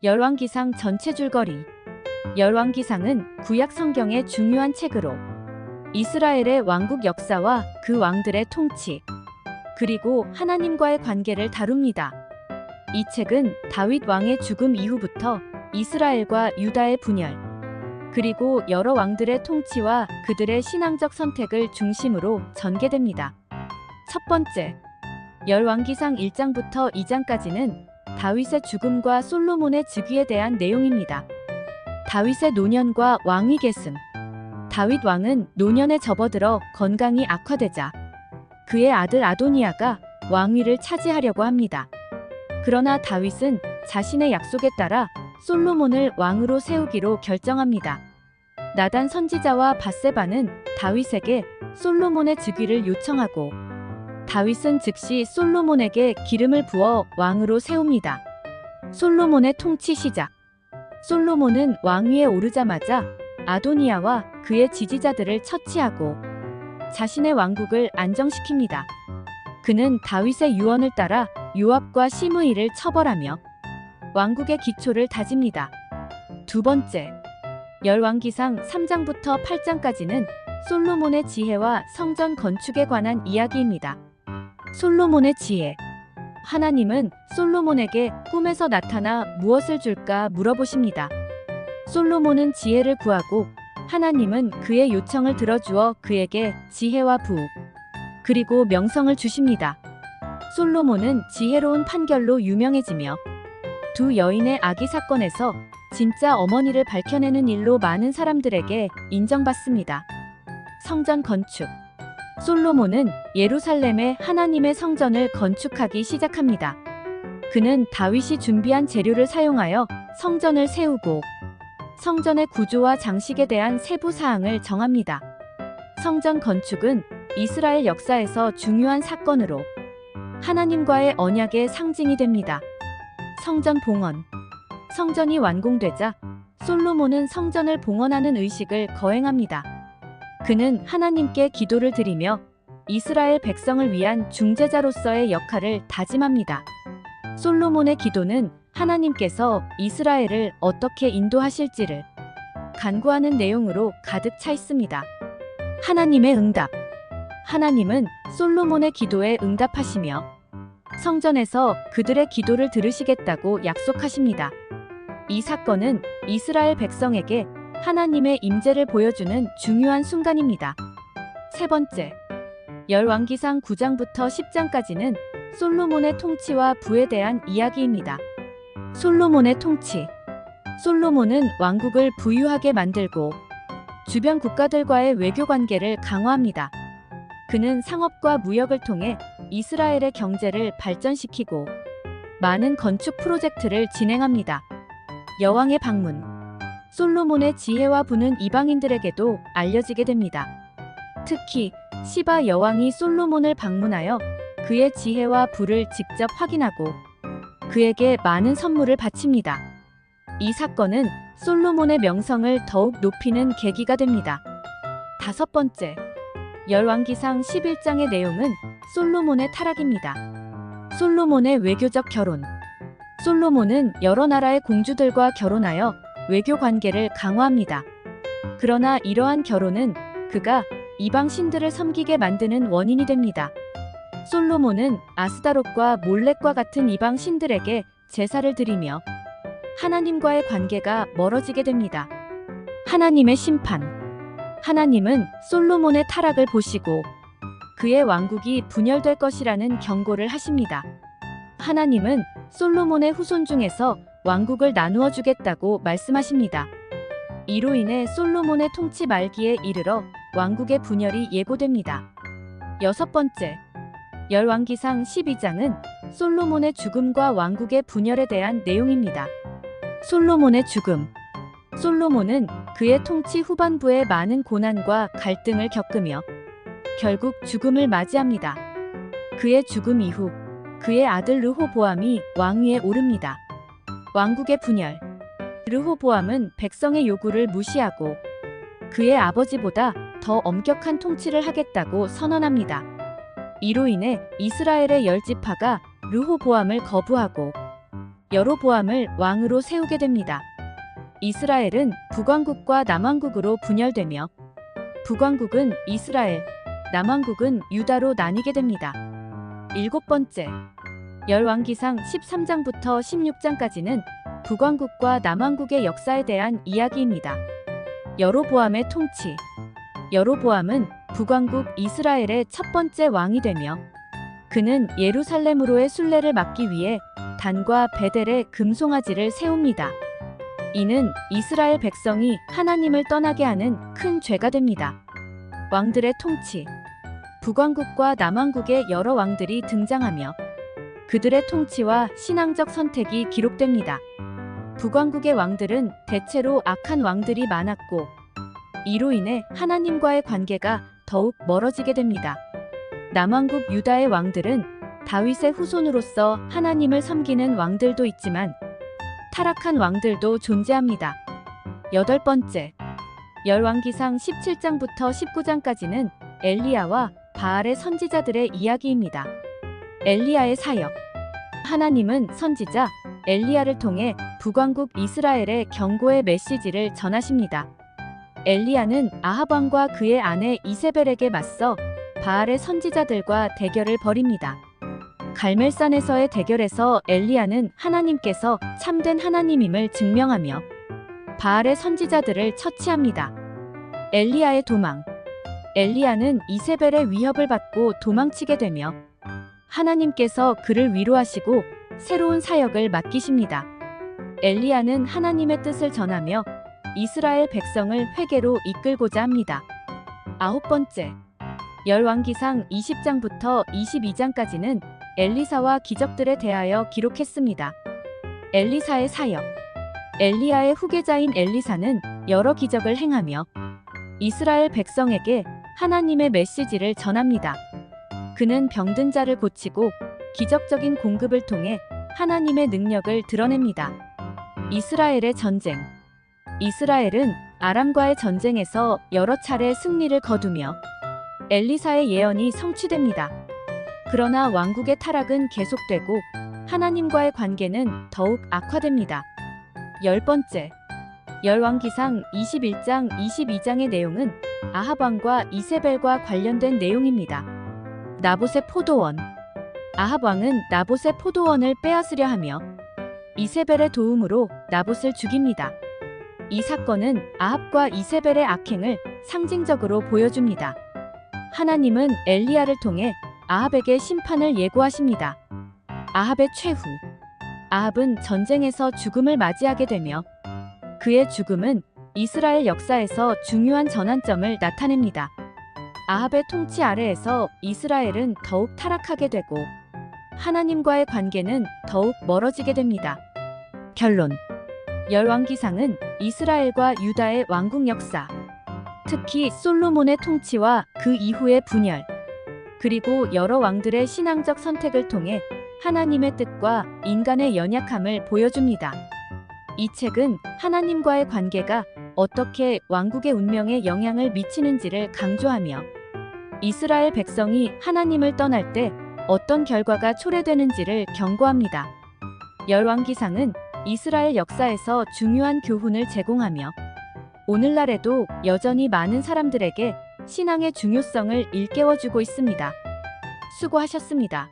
열왕기상 전체 줄거리. 열왕기상은 구약 성경의 중요한 책으로 이스라엘의 왕국 역사와 그 왕들의 통치, 그리고 하나님과의 관계를 다룹니다. 이 책은 다윗 왕의 죽음 이후부터 이스라엘과 유다의 분열, 그리고 여러 왕들의 통치와 그들의 신앙적 선택을 중심으로 전개됩니다. 첫 번째, 열왕기상 1장부터 2장까지는 다윗의 죽음과 솔로몬의 즉위에 대한 내용입니다. 다윗의 노년과 왕위 계승. 다윗 왕은 노년에 접어들어 건강이 악화되자 그의 아들 아도니아가 왕위를 차지하려고 합니다. 그러나 다윗은 자신의 약속에 따라 솔로몬을 왕으로 세우기로 결정합니다. 나단 선지자와 밧세바는 다윗에게 솔로몬의 즉위를 요청하고 다윗은 즉시 솔로몬에게 기름을 부어 왕으로 세웁니다. 솔로몬의 통치 시작. 솔로몬은 왕위에 오르자마자 아도니아와 그의 지지자들을 처치하고 자신의 왕국을 안정시킵니다. 그는 다윗의 유언을 따라 요압과 시므이를 처벌하며 왕국의 기초를 다집니다. 두 번째, 열왕기상 3장부터 8장까지는 솔로몬의 지혜와 성전 건축에 관한 이야기입니다. 솔로몬의 지혜. 하나님은 솔로몬에게 꿈에서 나타나 무엇을 줄까 물어보십니다. 솔로몬은 지혜를 구하고 하나님은 그의 요청을 들어주어 그에게 지혜와 부흥, 그리고 명성을 주십니다. 솔로몬은 지혜로운 판결로 유명해지며 두 여인의 아기 사건에서 진짜 어머니를 밝혀내는 일로 많은 사람들에게 인정받습니다. 성전 건축. 솔로몬은 예루살렘에 하나님의 성전을 건축하기 시작합니다. 그는 다윗이 준비한 재료를 사용하여 성전을 세우고 성전의 구조와 장식에 대한 세부 사항을 정합니다. 성전 건축은 이스라엘 역사에서 중요한 사건으로 하나님과의 언약의 상징이 됩니다. 성전 봉헌. 성전이 완공되자 솔로몬은 성전을 봉헌하는 의식을 거행합니다. 그는 하나님께 기도를 드리며 이스라엘 백성을 위한 중재자로서의 역할을 다짐합니다. 솔로몬의 기도는 하나님께서 이스라엘을 어떻게 인도하실지를 간구하는 내용으로 가득 차 있습니다. 하나님의 응답. 하나님은 솔로몬의 기도에 응답하시며 성전에서 그들의 기도를 들으시겠다고 약속하십니다. 이 사건은 이스라엘 백성에게 하나님의 임재를 보여주는 중요한 순간입니다. 세 번째, 열왕기상 9장부터 10장까지는 솔로몬의 통치와 부에 대한 이야기입니다. 솔로몬의 통치. 솔로몬은 왕국을 부유하게 만들고 주변 국가들과의 외교 관계를 강화합니다. 그는 상업과 무역을 통해 이스라엘의 경제를 발전시키고 많은 건축 프로젝트를 진행합니다. 여왕의 방문. 솔로몬의 지혜와 부는 이방인들에게도 알려지게 됩니다. 특히 시바 여왕이 솔로몬을 방문하여 그의 지혜와 부를 직접 확인하고 그에게 많은 선물을 바칩니다. 이 사건은 솔로몬의 명성을 더욱 높이는 계기가 됩니다. 다섯 번째, 열왕기상 11장의 내용은 솔로몬의 타락입니다. 솔로몬의 외교적 결혼. 솔로몬은 여러 나라의 공주들과 결혼하여 외교 관계를 강화합니다. 그러나 이러한 결혼은 그가 이방 신들을 섬기게 만드는 원인이 됩니다. 솔로몬은 아스다롯과 몰렉과 같은 이방 신들에게 제사를 드리며 하나님과의 관계가 멀어지게 됩니다. 하나님의 심판. 하나님은 솔로몬의 타락을 보시고 그의 왕국이 분열될 것이라는 경고를 하십니다. 하나님은 솔로몬의 후손 중에서 왕국을 나누어 주겠다고 말씀하십니다. 이로 인해 솔로몬의 통치 말기에 이르러 왕국의 분열이 예고됩니다. 여섯 번째, 열왕기상 12장은 솔로몬의 죽음과 왕국의 분열에 대한 내용입니다. 솔로몬의 죽음. 솔로몬은 그의 통치 후반부에 많은 고난과 갈등을 겪으며 결국 죽음을 맞이합니다. 그의 죽음 이후 그의 아들 르호보암이 왕위에 오릅니다. 왕국의 분열. 르호보암은 백성의 요구를 무시하고 그의 아버지보다 더 엄격한 통치를 하겠다고 선언합니다. 이로 인해 이스라엘의 10지파가 르호보암을 거부하고 여로보암을 왕으로 세우게 됩니다. 이스라엘은 북왕국과 남왕국으로 분열되며 북왕국은 이스라엘, 남왕국은 유다로 나뉘게 됩니다. 일곱 번째, 열왕기상 13장부터 16장까지는 북왕국과 남왕국의 역사에 대한 이야기입니다. 여로보암의 통치. 여로보암은 북왕국 이스라엘의 첫 번째 왕이 되며 그는 예루살렘으로의 순례를 막기 위해 단과 베델에 금송아지를 세웁니다. 이는 이스라엘 백성이 하나님을 떠나게 하는 큰 죄가 됩니다. 왕들의 통치. 북왕국과 남왕국의 여러 왕들이 등장하며 그들의 통치와 신앙적 선택이 기록됩니다. 북왕국의 왕들은 대체로 악한 왕들이 많았고 이로 인해 하나님과의 관계가 더욱 멀어지게 됩니다. 남왕국 유다의 왕들은 다윗의 후손으로서 하나님을 섬기는 왕들도 있지만 타락한 왕들도 존재합니다. 여덟 번째, 열왕기상 17장부터 19장까지는 엘리야와 바알의 선지자들의 이야기입니다. 엘리야의 사역. 하나님은 선지자 엘리야를 통해 북왕국 이스라엘의 경고의 메시지를 전하십니다. 엘리야는 아합 왕과 그의 아내 이세벨에게 맞서 바알의 선지자들과 대결을 벌입니다. 갈멜산에서의 대결에서 엘리야는 하나님께서 참된 하나님임을 증명하며 바알의 선지자들을 처치합니다. 엘리야의 도망. 엘리야는 이세벨의 위협을 받고 도망치게 되며 하나님께서 그를 위로하시고 새로운 사역을 맡기십니다. 엘리야는 하나님의 뜻을 전하며 이스라엘 백성을 회개로 이끌고자 합니다. 아홉 번째, 열왕기상 20장부터 22장까지는 엘리사와 기적들에 대하여 기록했습니다. 엘리사의 사역. 엘리야의 후계자인 엘리사는 여러 기적을 행하며 이스라엘 백성에게 하나님의 메시지를 전합니다. 그는 병든 자를 고치고 기적적인 공급을 통해 하나님의 능력을 드러냅니다. 이스라엘의 전쟁. 이스라엘은 아람과의 전쟁에서 여러 차례 승리를 거두며 엘리사의 예언이 성취됩니다. 그러나 왕국의 타락은 계속되고 하나님과의 관계는 더욱 악화됩니다. 열 번째, 열왕기상 21장 22장의 내용은 아합 왕과 이세벨과 관련된 내용입니다. 나봇의 포도원. 아합 왕은 나봇의 포도원을 빼앗으려 하며 이세벨의 도움으로 나봇을 죽입니다. 이 사건은 아합과 이세벨의 악행을 상징적으로 보여줍니다. 하나님은 엘리야를 통해 아합에게 심판을 예고하십니다. 아합의 최후. 아합은 전쟁에서 죽음을 맞이하게 되며 그의 죽음은 이스라엘 역사에서 중요한 전환점을 나타냅니다. 아합의 통치 아래에서 이스라엘은 더욱 타락하게 되고 하나님과의 관계는 더욱 멀어지게 됩니다. 결론. 열왕기상은 이스라엘과 유다의 왕국 역사, 특히 솔로몬의 통치와 그 이후의 분열, 그리고 여러 왕들의 신앙적 선택을 통해 하나님의 뜻과 인간의 연약함을 보여줍니다. 이 책은 하나님과의 관계가 어떻게 왕국의 운명에 영향을 미치는지를 강조하며 이스라엘 백성이 하나님을 떠날 때 어떤 결과가 초래되는지를 경고합니다. 열왕기상은 이스라엘 역사에서 중요한 교훈을 제공하며 오늘날에도 여전히 많은 사람들에게 신앙의 중요성을 일깨워주고 있습니다. 수고하셨습니다.